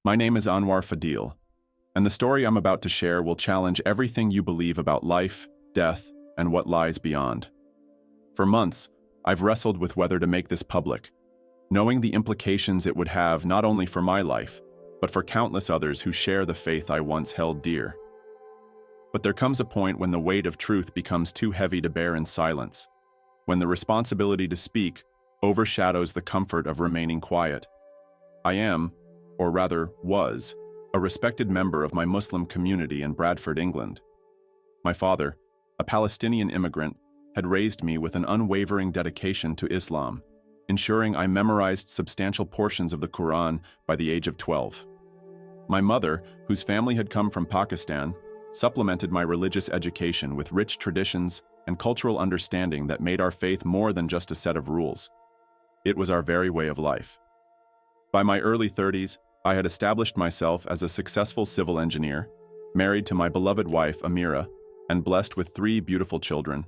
My name is Anwar Fadil, and the story I'm about to share will challenge everything you believe about life, death, and what lies beyond. For months, I've wrestled with whether to make this public, knowing the implications it would have not only for my life, but for countless others who share the faith I once held dear. But there comes a point when the weight of truth becomes too heavy to bear in silence, when the responsibility to speak overshadows the comfort of remaining quiet. I am, or rather was, a respected member of my Muslim community in Bradford, England. My father, a Palestinian immigrant, had raised me with an unwavering dedication to Islam, ensuring I memorized substantial portions of the Quran by the age of 12. My mother, whose family had come from Pakistan, supplemented my religious education with rich traditions and cultural understanding that made our faith more than just a set of rules. It was our very way of life. By my early 30s, I had established myself as a successful civil engineer, married to my beloved wife, Amira, and blessed with 3 beautiful children.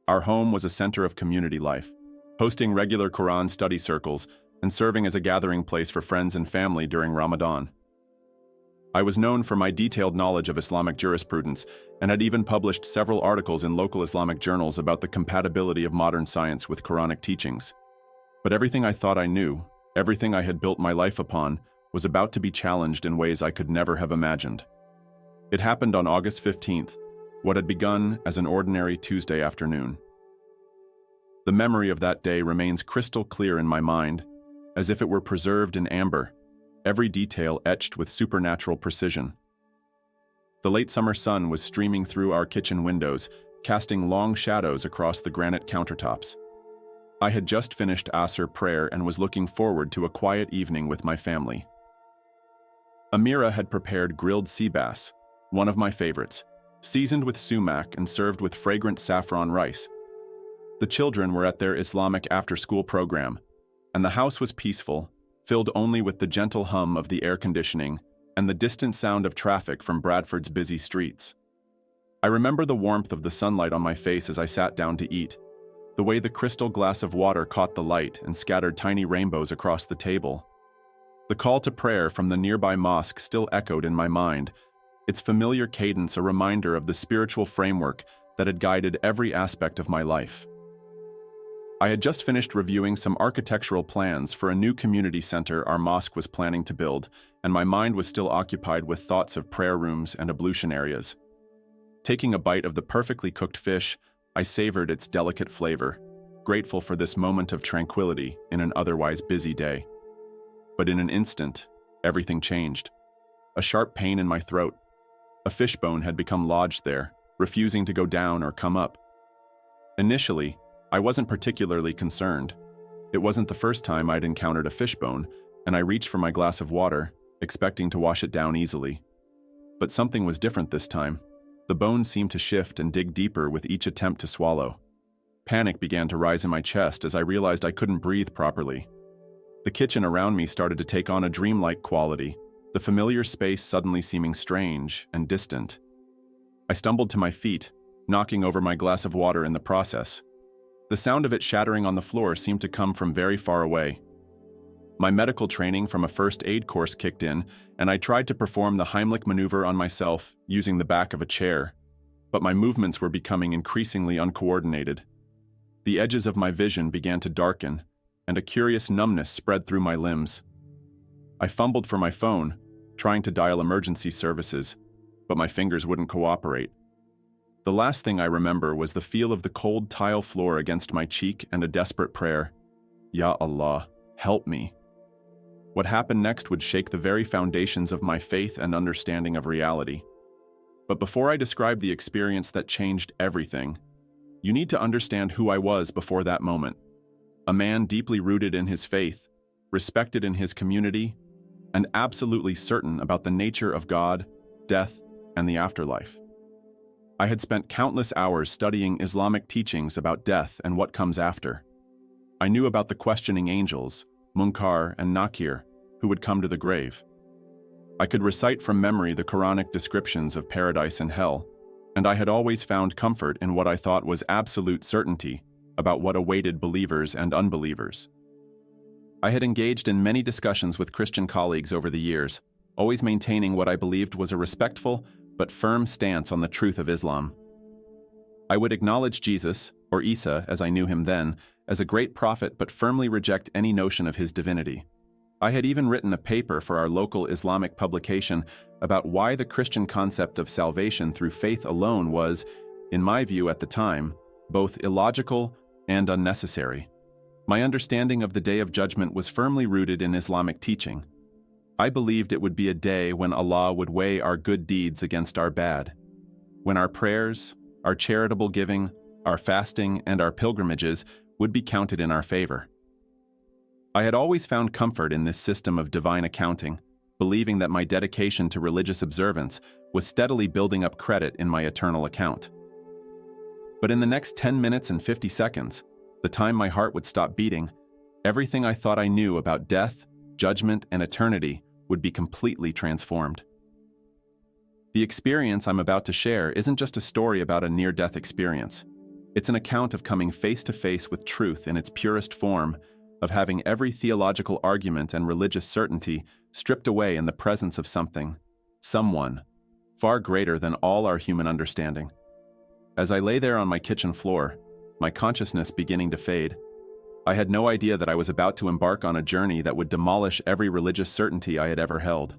Our home was a center of community life, hosting regular Quran study circles and serving as a gathering place for friends and family during Ramadan. I was known for my detailed knowledge of Islamic jurisprudence and had even published several articles in local Islamic journals about the compatibility of modern science with Quranic teachings. But everything I thought I knew, everything I had built my life upon, was about to be challenged in ways I could never have imagined. It happened on August 15th, what had begun as an ordinary Tuesday afternoon. The memory of that day remains crystal clear in my mind, as if it were preserved in amber, every detail etched with supernatural precision. The late summer sun was streaming through our kitchen windows, casting long shadows across the granite countertops. I had just finished Asr prayer and was looking forward to a quiet evening with my family. Amira had prepared grilled sea bass, one of my favorites, seasoned with sumac and served with fragrant saffron rice. The children were at their Islamic after-school program, and the house was peaceful, filled only with the gentle hum of the air conditioning and the distant sound of traffic from Bradford's busy streets. I remember the warmth of the sunlight on my face as I sat down to eat, the way the crystal glass of water caught the light and scattered tiny rainbows across the table. The call to prayer from the nearby mosque still echoed in my mind, its familiar cadence a reminder of the spiritual framework that had guided every aspect of my life. I had just finished reviewing some architectural plans for a new community center our mosque was planning to build, and my mind was still occupied with thoughts of prayer rooms and ablution areas. Taking a bite of the perfectly cooked fish, I savored its delicate flavor, grateful for this moment of tranquility in an otherwise busy day. But in an instant, everything changed. A sharp pain in my throat. A fishbone had become lodged there, refusing to go down or come up. Initially, I wasn't particularly concerned. It wasn't the first time I'd encountered a fishbone, and I reached for my glass of water, expecting to wash it down easily. But something was different this time. The bone seemed to shift and dig deeper with each attempt to swallow. Panic began to rise in my chest as I realized I couldn't breathe properly. The kitchen around me started to take on a dreamlike quality, the familiar space suddenly seeming strange and distant. I stumbled to my feet, knocking over my glass of water in the process. The sound of it shattering on the floor seemed to come from very far away. My medical training from a first aid course kicked in, and I tried to perform the Heimlich maneuver on myself using the back of a chair, but my movements were becoming increasingly uncoordinated. The edges of my vision began to darken, and a curious numbness spread through my limbs. I fumbled for my phone, trying to dial emergency services, but my fingers wouldn't cooperate. The last thing I remember was the feel of the cold tile floor against my cheek and a desperate prayer, "Ya Allah, help me." What happened next would shake the very foundations of my faith and understanding of reality. But before I describe the experience that changed everything, you need to understand who I was before that moment. A man deeply rooted in his faith, respected in his community, and absolutely certain about the nature of God, death, and the afterlife. I had spent countless hours studying Islamic teachings about death and what comes after. I knew about the questioning angels, Munkar and Nakir, who would come to the grave. I could recite from memory the Quranic descriptions of paradise and hell, and I had always found comfort in what I thought was absolute certainty about what awaited believers and unbelievers. I had engaged in many discussions with Christian colleagues over the years, always maintaining what I believed was a respectful but firm stance on the truth of Islam. I would acknowledge Jesus, or Isa as I knew him then, as a great prophet but firmly reject any notion of his divinity. I had even written a paper for our local Islamic publication about why the Christian concept of salvation through faith alone was, in my view at the time, both illogical and unnecessary. My understanding of the Day of Judgment was firmly rooted in Islamic teaching. I believed it would be a day when Allah would weigh our good deeds against our bad, when our prayers, our charitable giving, our fasting, and our pilgrimages would be counted in our favor. I had always found comfort in this system of divine accounting, believing that my dedication to religious observance was steadily building up credit in my eternal account. But in the next 10 minutes and 50 seconds, the time my heart would stop beating, everything I thought I knew about death, judgment, and eternity would be completely transformed. The experience I'm about to share isn't just a story about a near-death experience. It's an account of coming face to face with truth in its purest form, of having every theological argument and religious certainty stripped away in the presence of something, someone, far greater than all our human understanding. As I lay there on my kitchen floor, my consciousness beginning to fade, I had no idea that I was about to embark on a journey that would demolish every religious certainty I had ever held.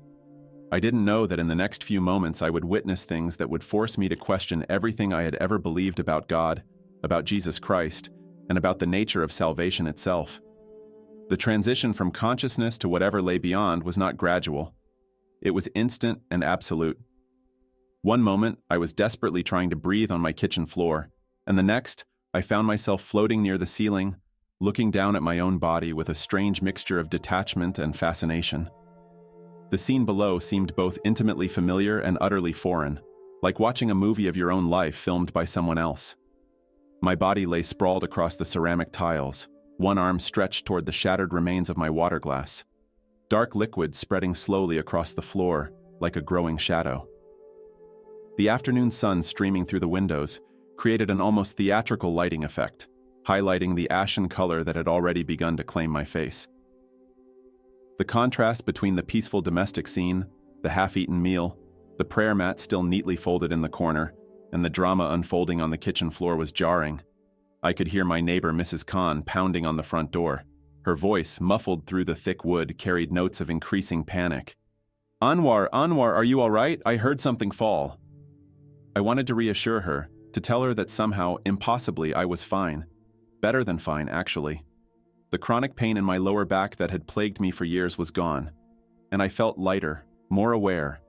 I didn't know that in the next few moments I would witness things that would force me to question everything I had ever believed about God, about Jesus Christ, and about the nature of salvation itself. The transition from consciousness to whatever lay beyond was not gradual. It was instant and absolute. One moment, I was desperately trying to breathe on my kitchen floor, and the next, I found myself floating near the ceiling, looking down at my own body with a strange mixture of detachment and fascination. The scene below seemed both intimately familiar and utterly foreign, like watching a movie of your own life filmed by someone else. My body lay sprawled across the ceramic tiles, one arm stretched toward the shattered remains of my water glass, dark liquid spreading slowly across the floor like a growing shadow. The afternoon sun streaming through the windows created an almost theatrical lighting effect, highlighting the ashen color that had already begun to claim my face. The contrast between the peaceful domestic scene, the half-eaten meal, the prayer mat still neatly folded in the corner, and the drama unfolding on the kitchen floor was jarring. I could hear my neighbor Mrs. Khan pounding on the front door. Her voice, muffled through the thick wood, carried notes of increasing panic. Anwar, are you all right? I heard something fall." I wanted to reassure her, to tell her that somehow, impossibly, I was fine. Better than fine, actually. The chronic pain in my lower back that had plagued me for years was gone, and I felt lighter, more aware,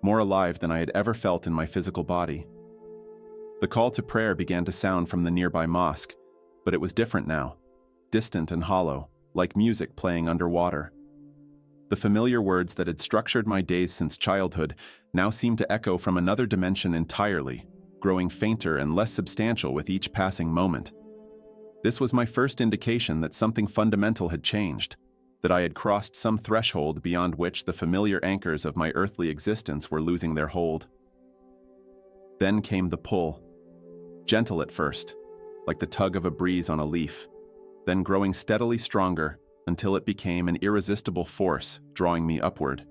more alive than I had ever felt in my physical body. The call to prayer began to sound from the nearby mosque, but it was different now, distant and hollow, like music playing underwater. The familiar words that had structured my days since childhood now seemed to echo from another dimension entirely, growing fainter and less substantial with each passing moment. This was my first indication that something fundamental had changed, that I had crossed some threshold beyond which the familiar anchors of my earthly existence were losing their hold. Then came the pull. Gentle at first, like the tug of a breeze on a leaf, then growing steadily stronger until it became an irresistible force drawing me upward.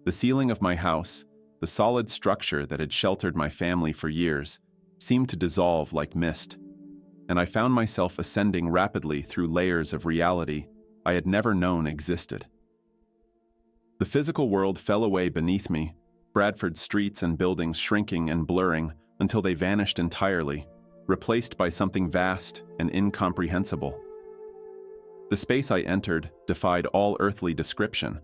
The ceiling of my house, the solid structure that had sheltered my family for years, seemed to dissolve like mist, and I found myself ascending rapidly through layers of reality I had never known existed. The physical world fell away beneath me, Bradford's streets and buildings shrinking and blurring until they vanished entirely, replaced by something vast and incomprehensible. The space I entered defied all earthly description.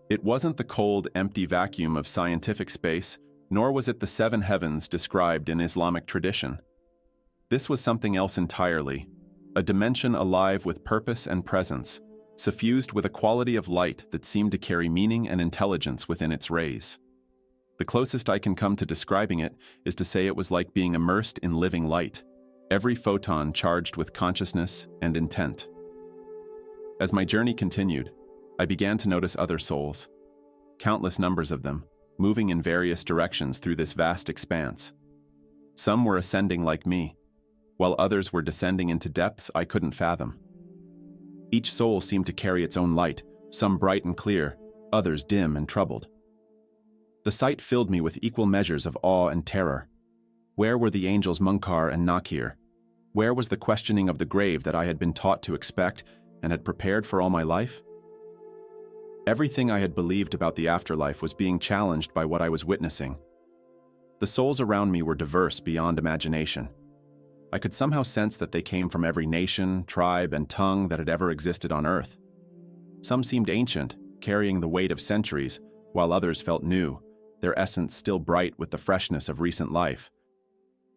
It wasn't the cold, empty vacuum of scientific space, nor was it the seven heavens described in Islamic tradition. This was something else entirely, a dimension alive with purpose and presence, suffused with a quality of light that seemed to carry meaning and intelligence within its rays. The closest I can come to describing it is to say it was like being immersed in living light, every photon charged with consciousness and intent. As my journey continued, I began to notice other souls, countless numbers of them, moving in various directions through this vast expanse. Some were ascending like me, while others were descending into depths I couldn't fathom. Each soul seemed to carry its own light, some bright and clear, others dim and troubled. The sight filled me with equal measures of awe and terror. Where were the angels Munkar and Nakir? Where was the questioning of the grave that I had been taught to expect and had prepared for all my life? Everything I had believed about the afterlife was being challenged by what I was witnessing. The souls around me were diverse beyond imagination. I could somehow sense that they came from every nation, tribe, and tongue that had ever existed on Earth. Some seemed ancient, carrying the weight of centuries, while others felt new, their essence still bright with the freshness of recent life.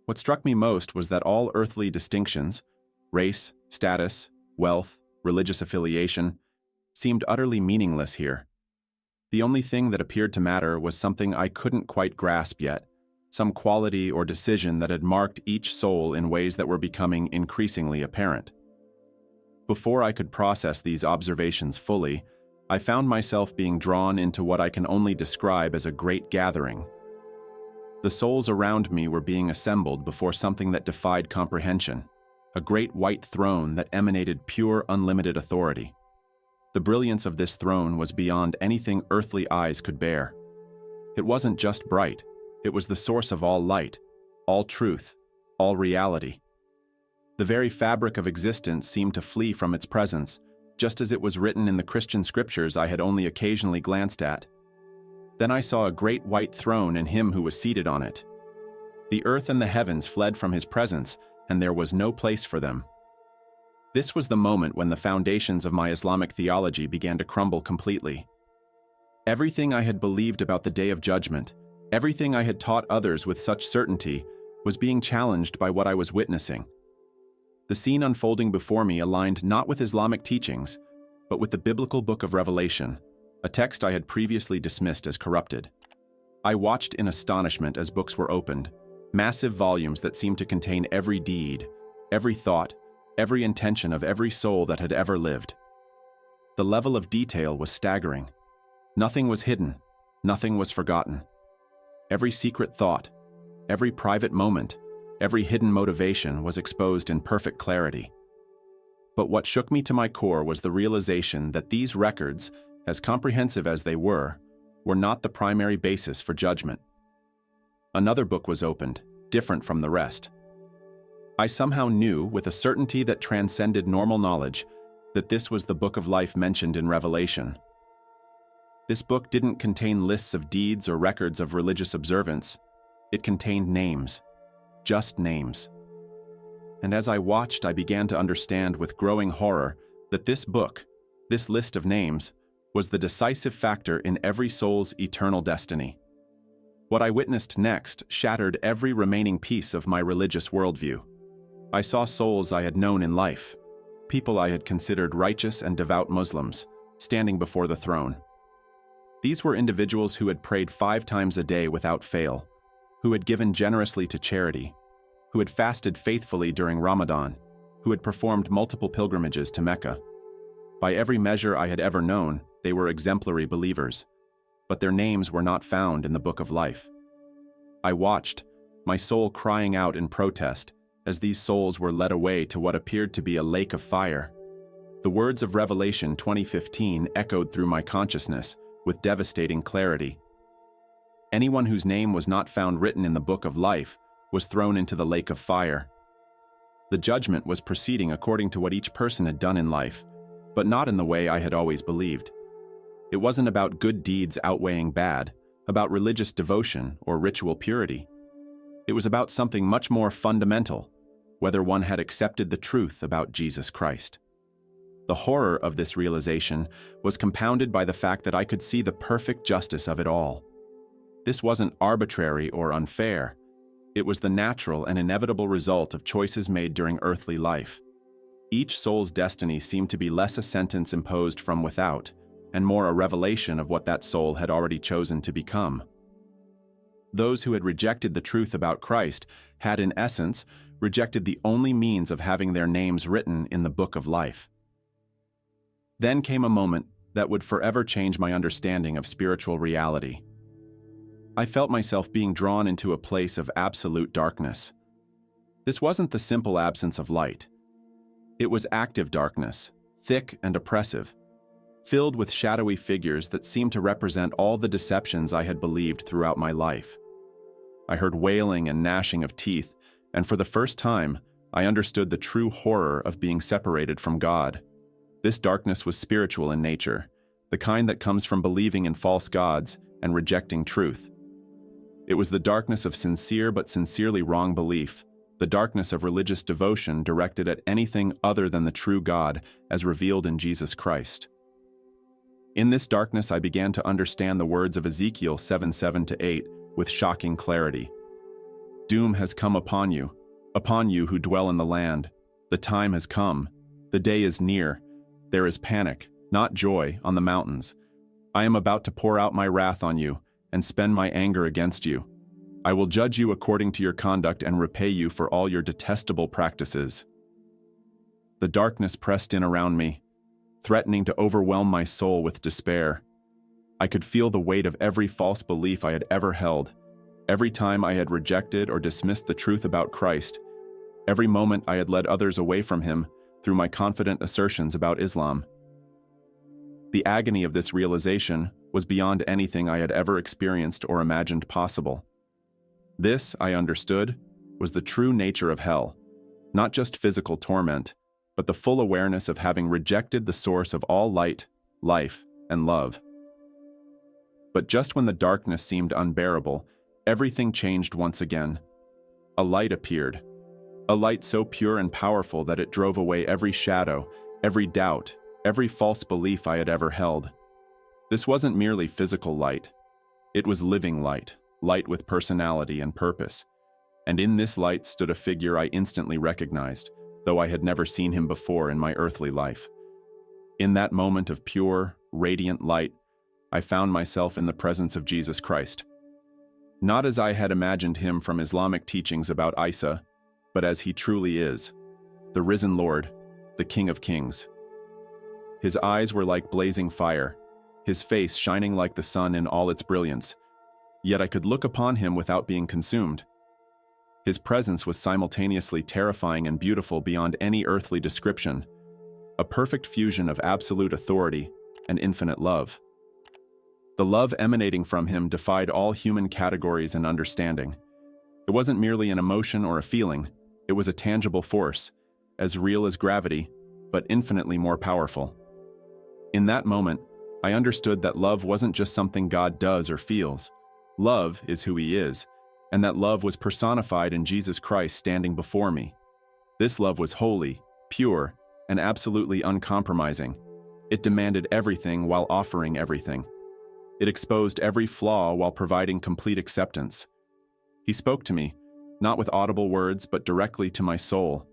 What struck me most was that all earthly distinctions, race, status, wealth, religious affiliation, seemed utterly meaningless here. The only thing that appeared to matter was something I couldn't quite grasp yet, some quality or decision that had marked each soul in ways that were becoming increasingly apparent. Before I could process these observations fully, I found myself being drawn into what I can only describe as a great gathering. The souls around me were being assembled before something that defied comprehension, a great white throne that emanated pure, unlimited authority. The brilliance of this throne was beyond anything earthly eyes could bear. It wasn't just bright, it was the source of all light, all truth, all reality. The very fabric of existence seemed to flee from its presence, just as it was written in the Christian scriptures I had only occasionally glanced at. Then I saw a great white throne and him who was seated on it. The earth and the heavens fled from his presence, and there was no place for them. This was the moment when the foundations of my Islamic theology began to crumble completely. Everything I had believed about the Day of Judgment, everything I had taught others with such certainty, was being challenged by what I was witnessing. The scene unfolding before me aligned not with Islamic teachings, but with the biblical book of Revelation, a text I had previously dismissed as corrupted. I watched in astonishment as books were opened, massive volumes that seemed to contain every deed, every thought, every intention of every soul that had ever lived. The level of detail was staggering. Nothing was hidden, nothing was forgotten. Every secret thought, every private moment, every hidden motivation was exposed in perfect clarity. But what shook me to my core was the realization that these records, as comprehensive as they were not the primary basis for judgment. Another book was opened, different from the rest. I somehow knew, with a certainty that transcended normal knowledge, that this was the book of life mentioned in Revelation. This book didn't contain lists of deeds or records of religious observance. It contained names, just names. And as I watched, I began to understand with growing horror that this book, this list of names, was the decisive factor in every soul's eternal destiny. What I witnessed next shattered every remaining piece of my religious worldview. I saw souls I had known in life, people I had considered righteous and devout Muslims, standing before the throne. These were individuals who had prayed 5 times a day without fail, who had given generously to charity, who had fasted faithfully during Ramadan, who had performed multiple pilgrimages to Mecca. By every measure I had ever known, they were exemplary believers, but their names were not found in the book of life. I watched, my soul crying out in protest, as these souls were led away to what appeared to be a lake of fire. The words of Revelation 20:15 echoed through my consciousness with devastating clarity. Anyone whose name was not found written in the book of life was thrown into the lake of fire. The judgment was proceeding according to what each person had done in life, but not in the way I had always believed. It wasn't about good deeds outweighing bad, about religious devotion or ritual purity. It was about something much more fundamental, whether one had accepted the truth about Jesus Christ. The horror of this realization was compounded by the fact that I could see the perfect justice of it all. This wasn't arbitrary or unfair. It was the natural and inevitable result of choices made during earthly life. Each soul's destiny seemed to be less a sentence imposed from without, and more a revelation of what that soul had already chosen to become. Those who had rejected the truth about Christ had, in essence, rejected the only means of having their names written in the book of life. Then came a moment that would forever change my understanding of spiritual reality. I felt myself being drawn into a place of absolute darkness. This wasn't the simple absence of light. It was active darkness, thick and oppressive, filled with shadowy figures that seemed to represent all the deceptions I had believed throughout my life. I heard wailing and gnashing of teeth, and for the first time, I understood the true horror of being separated from God. This darkness was spiritual in nature, the kind that comes from believing in false gods and rejecting truth. It was the darkness of sincere but sincerely wrong belief, the darkness of religious devotion directed at anything other than the true God as revealed in Jesus Christ. In this darkness, I began to understand the words of Ezekiel 7:7-8 with shocking clarity. Doom has come upon you who dwell in the land. The time has come. The day is near. There is panic, not joy, on the mountains. I am about to pour out my wrath on you and spend my anger against you. I will judge you according to your conduct and repay you for all your detestable practices. The darkness pressed in around me, threatening to overwhelm my soul with despair. I could feel the weight of every false belief I had ever held, every time I had rejected or dismissed the truth about Christ, every moment I had led others away from him through my confident assertions about Islam. The agony of this realization was beyond anything I had ever experienced or imagined possible. This, I understood, was the true nature of hell, not just physical torment, but the full awareness of having rejected the source of all light, life, and love. But just when the darkness seemed unbearable, everything changed once again. A light appeared, a light so pure and powerful that it drove away every shadow, every doubt, every false belief I had ever held. This wasn't merely physical light. It was living light, light with personality and purpose. And in this light stood a figure I instantly recognized, though I had never seen him before in my earthly life. In that moment of pure, radiant light, I found myself in the presence of Jesus Christ. Not as I had imagined him from Islamic teachings about Isa, but as he truly is, the risen Lord, the King of Kings. His eyes were like blazing fire, his face shining like the sun in all its brilliance, yet I could look upon him without being consumed. His presence was simultaneously terrifying and beautiful beyond any earthly description, a perfect fusion of absolute authority and infinite love. The love emanating from him defied all human categories and understanding. It wasn't merely an emotion or a feeling, it was a tangible force, as real as gravity, but infinitely more powerful. In that moment, I understood that love wasn't just something God does or feels. Love is who he is, and that love was personified in Jesus Christ standing before me. This love was holy, pure, and absolutely uncompromising. It demanded everything while offering everything. It exposed every flaw while providing complete acceptance. He spoke to me, not with audible words, but directly to my soul.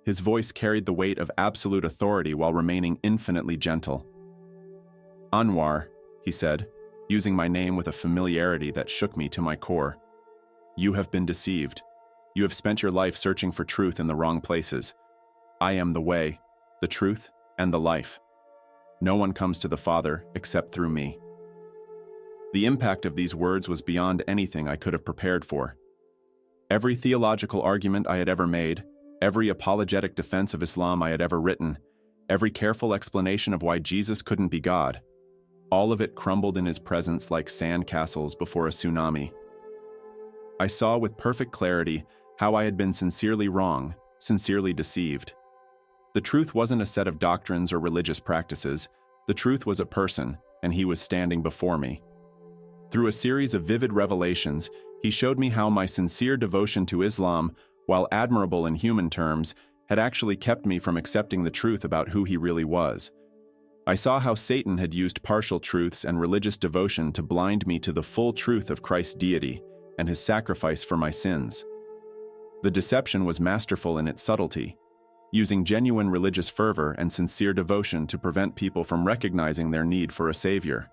His voice carried the weight of absolute authority while remaining infinitely gentle. Anwar, he said, using my name with a familiarity that shook me to my core. You have been deceived. You have spent your life searching for truth in the wrong places. I am the way, the truth, and the life. No one comes to the Father except through me. The impact of these words was beyond anything I could have prepared for. Every theological argument I had ever made, every apologetic defense of Islam I had ever written, every careful explanation of why Jesus couldn't be God, all of it crumbled in his presence like sand castles before a tsunami. I saw with perfect clarity how I had been sincerely wrong, sincerely deceived. The truth wasn't a set of doctrines or religious practices. The truth was a person, and he was standing before me. Through a series of vivid revelations, he showed me how my sincere devotion to Islam, while admirable in human terms, had actually kept me from accepting the truth about who he really was. I saw how Satan had used partial truths and religious devotion to blind me to the full truth of Christ's deity and his sacrifice for my sins. The deception was masterful in its subtlety, using genuine religious fervor and sincere devotion to prevent people from recognizing their need for a savior.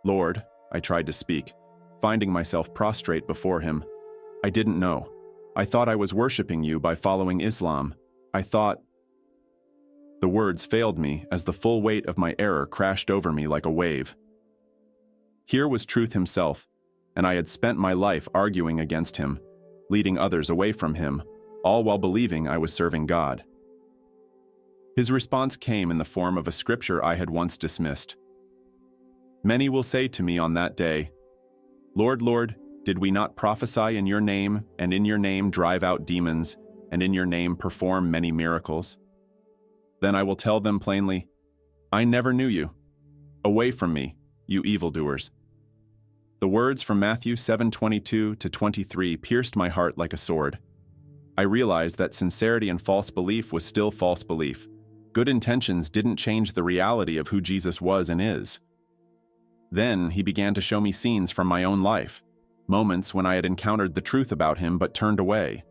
Lord, I tried to speak, finding myself prostrate before him. I didn't know. I thought I was worshiping you by following Islam. I thought... The words failed me as the full weight of my error crashed over me like a wave. Here was truth himself, and I had spent my life arguing against him, leading others away from him, all while believing I was serving God. His response came in the form of a scripture I had once dismissed. Many will say to me on that day, "Lord, Lord, did we not prophesy in your name, and in your name drive out demons, and in your name perform many miracles?" Then I will tell them plainly, "I never knew you. Away from me, you evildoers." The words from Matthew 7:22-23 pierced my heart like a sword. I realized that sincerity and false belief was still false belief. Good intentions didn't change the reality of who Jesus was and is. Then he began to show me scenes from my own life, moments when I had encountered the truth about him but turned away.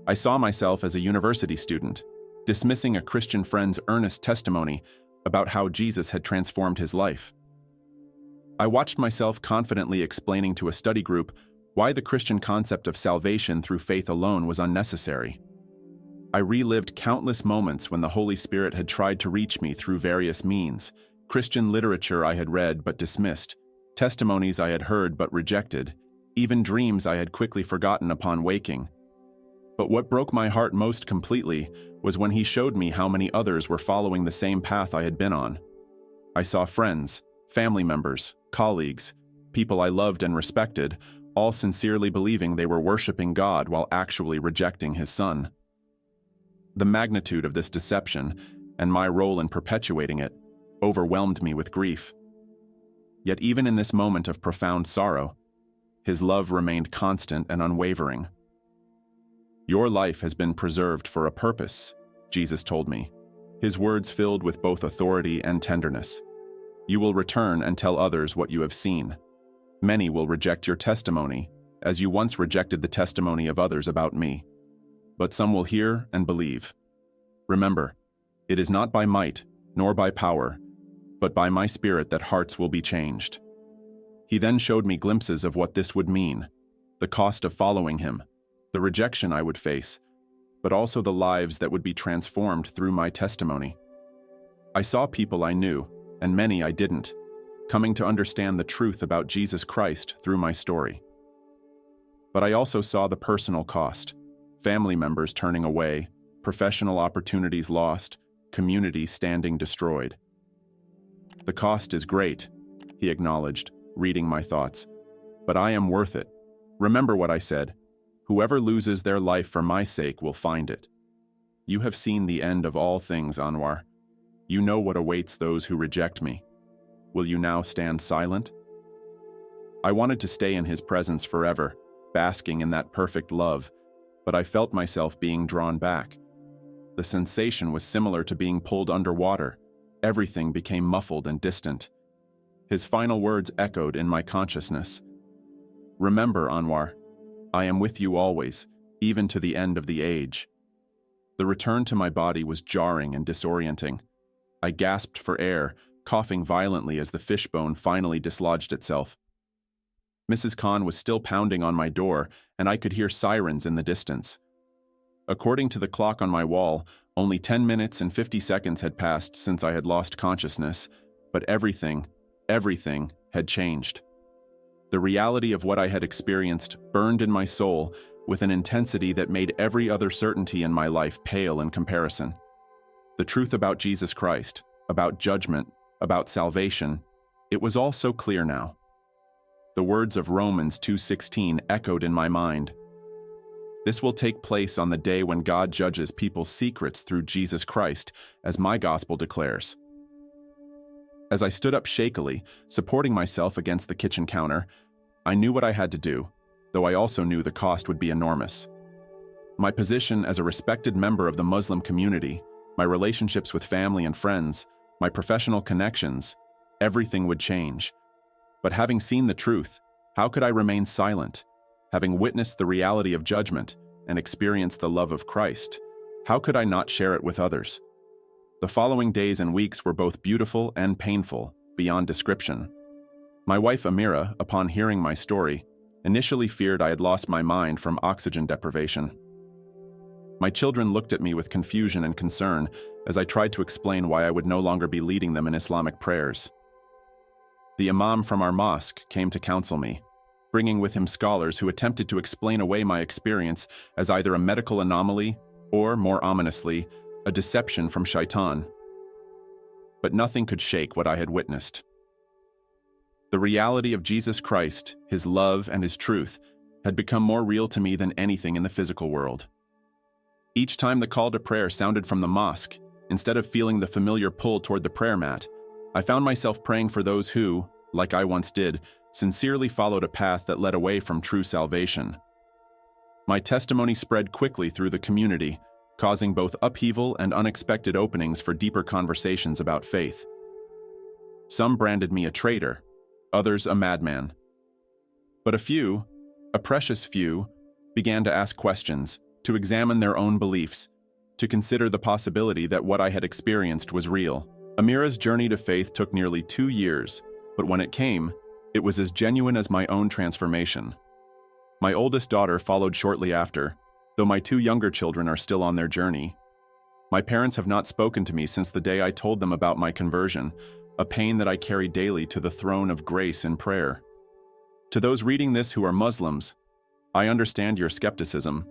I saw myself as a university student, dismissing a Christian friend's earnest testimony about how Jesus had transformed his life. I watched myself confidently explaining to a study group why the Christian concept of salvation through faith alone was unnecessary. I relived countless moments when the Holy Spirit had tried to reach me through various means, Christian literature I had read but dismissed, testimonies I had heard but rejected, even dreams I had quickly forgotten upon waking. But what broke my heart most completely was when he showed me how many others were following the same path I had been on. I saw friends, family members, colleagues, people I loved and respected, all sincerely believing they were worshiping God while actually rejecting his Son. The magnitude of this deception, and my role in perpetuating it, overwhelmed me with grief. Yet even in this moment of profound sorrow, his love remained constant and unwavering. "Your life has been preserved for a purpose," Jesus told me, his words filled with both authority and tenderness. "You will return and tell others what you have seen. Many will reject your testimony, as you once rejected the testimony of others about me. But some will hear and believe. Remember, it is not by might, nor by power, but by my Spirit that hearts will be changed." He then showed me glimpses of what this would mean, the cost of following him, the rejection I would face, but also the lives that would be transformed through my testimony. I saw people I knew, and many I didn't, coming to understand the truth about Jesus Christ through my story. But I also saw the personal cost, family members turning away, professional opportunities lost, community standing destroyed. "The cost is great," he acknowledged, reading my thoughts, "but I am worth it. Remember what I said. Whoever loses their life for my sake will find it. You have seen the end of all things, Anwar. You know what awaits those who reject me. Will you now stand silent?" I wanted to stay in his presence forever, basking in that perfect love, but I felt myself being drawn back. The sensation was similar to being pulled underwater. Everything became muffled and distant. His final words echoed in my consciousness. "Remember, Anwar, I am with you always, even to the end of the age." The return to my body was jarring and disorienting. I gasped for air, coughing violently as the fishbone finally dislodged itself. Mrs. Khan was still pounding on my door, and I could hear sirens in the distance. According to the clock on my wall, only 10 minutes and 50 seconds had passed since I had lost consciousness, but everything had changed. The reality of what I had experienced burned in my soul with an intensity that made every other certainty in my life pale in comparison. The truth about Jesus Christ, about judgment, about salvation, it was all so clear now. The words of Romans 2:16 echoed in my mind. This will take place on the day when God judges people's secrets through Jesus Christ, as my gospel declares. As I stood up shakily, supporting myself against the kitchen counter, I knew what I had to do, though I also knew the cost would be enormous. My position as a respected member of the Muslim community, my relationships with family and friends, my professional connections, everything would change. But having seen the truth, how could I remain silent? Having witnessed the reality of judgment and experienced the love of Christ, how could I not share it with others? The following days and weeks were both beautiful and painful, beyond description. My wife Amira, upon hearing my story, initially feared I had lost my mind from oxygen deprivation. My children looked at me with confusion and concern as I tried to explain why I would no longer be leading them in Islamic prayers. The imam from our mosque came to counsel me, bringing with him scholars who attempted to explain away my experience as either a medical anomaly or, more ominously, a deception from Shaitan. But nothing could shake what I had witnessed. The reality of Jesus Christ, his love and his truth, had become more real to me than anything in the physical world. Each time the call to prayer sounded from the mosque, instead of feeling the familiar pull toward the prayer mat, I found myself praying for those who, like I once did, sincerely followed a path that led away from true salvation. My testimony spread quickly through the community, causing both upheaval and unexpected openings for deeper conversations about faith. Some branded me a traitor, others a madman. But a precious few, began to ask questions, to examine their own beliefs, to consider the possibility that what I had experienced was real. Amira's journey to faith took nearly 2 years, but when it came, it was as genuine as my own transformation. My oldest daughter followed shortly after, though my 2 younger children are still on their journey. My parents have not spoken to me since the day I told them about my conversion, a pain that I carry daily to the throne of grace in prayer. To those reading this who are Muslims, I understand your skepticism.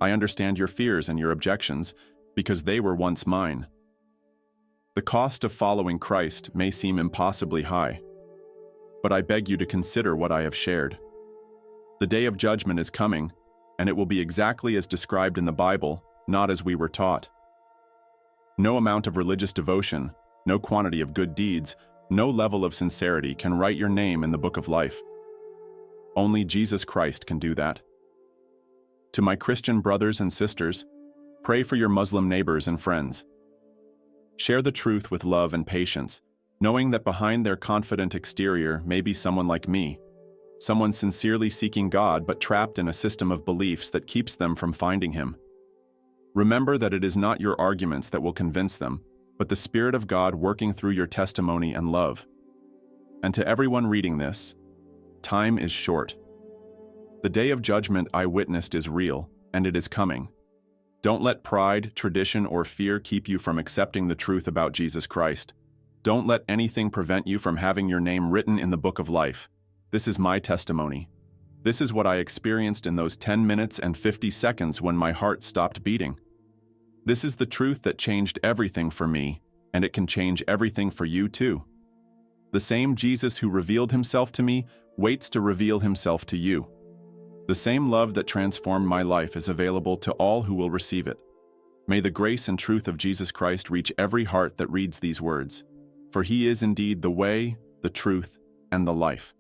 I understand your fears and your objections, because they were once mine. The cost of following Christ may seem impossibly high, but I beg you to consider what I have shared. The day of judgment is coming, and it will be exactly as described in the Bible, not as we were taught. No amount of religious devotion, no quantity of good deeds, no level of sincerity can write your name in the book of life. Only Jesus Christ can do that. To my Christian brothers and sisters, pray for your Muslim neighbors and friends. Share the truth with love and patience, knowing that behind their confident exterior may be someone like me, someone sincerely seeking God but trapped in a system of beliefs that keeps them from finding Him. Remember that it is not your arguments that will convince them, but the Spirit of God working through your testimony and love. And to everyone reading this, time is short. The day of judgment I witnessed is real, and it is coming. Don't let pride, tradition, or fear keep you from accepting the truth about Jesus Christ. Don't let anything prevent you from having your name written in the book of life. This is my testimony. This is what I experienced in those 10 minutes and 50 seconds when my heart stopped beating. This is the truth that changed everything for me, and it can change everything for you too. The same Jesus who revealed himself to me waits to reveal himself to you. The same love that transformed my life is available to all who will receive it. May the grace and truth of Jesus Christ reach every heart that reads these words, for he is indeed the way, the truth, and the life.